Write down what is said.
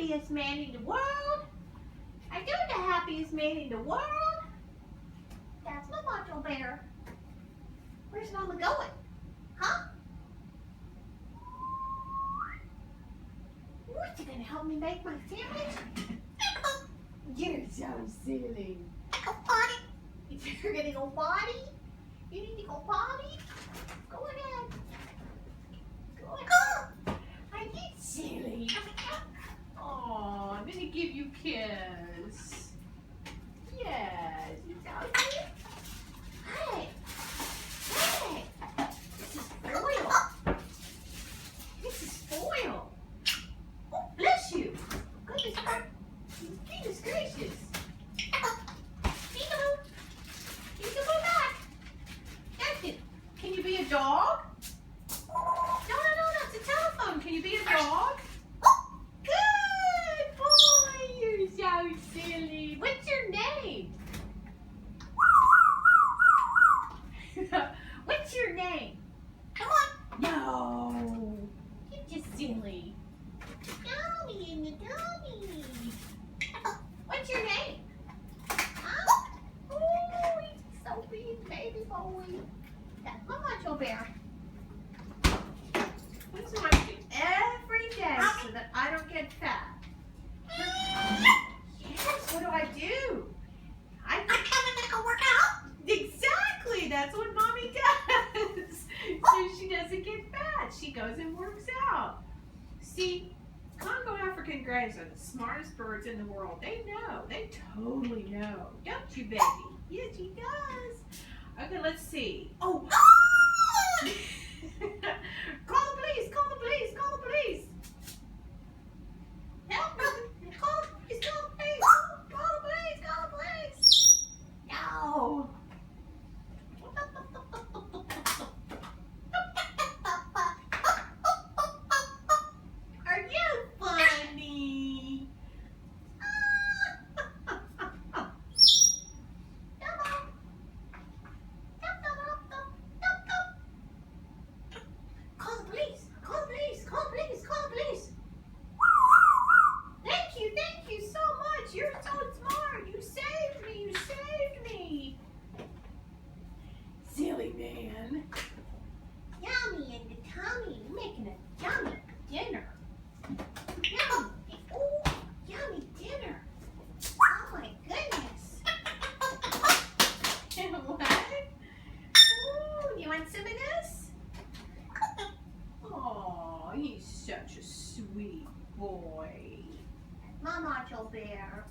happiest man in the world. Are you the happiest man in the world? That's my macho bear. Where's Mama going? Huh? What, you gonna help me make my sandwich? You're so silly. Go potty. You're gonna go potty? You need to go potty? Go ahead. Go ahead. Are you silly? Oh, I'm gonna give you a kiss. Yes, you sound good. Hey. Hey. This is foil. This is foil. Oh, bless you. Goodness gracious. Peekaboo. Peekaboo back. Justin, can you be a dog? No, that's a telephone. Can you be a dog? Good boy. You're so silly. What's your name? What's your name? Come on. No. You're just silly. Dummy in the dummy. What's your name? Huh? Oh, he's so big, baby boy. That's my macho bear. He's watching every day so that I don't get fat. Yes, what do I do? I'm having to go work out. Exactly, that's what Mommy does. So she doesn't get fat. She goes and works out. See, Congo African Greys are the smartest birds in the world. They know. They totally know. Don't you, baby? Yes, she does. Okay, let's see. Oh! Call the police! Call the police! Call the police! Help me! Call the police! Call the police! Call the police! Call the police! No! Are you funny? Call the police! Call the police! Call the police! Call the police! Thank you so much. You're so smart. You saved me. You saved me. Silly man. Yummy in the tummy. You're making a yummy dinner. Yummy. Oh, yummy dinner. Oh my goodness. What? Ooh, you want some of this? Oh, he's such a sweet boy. My macho bear.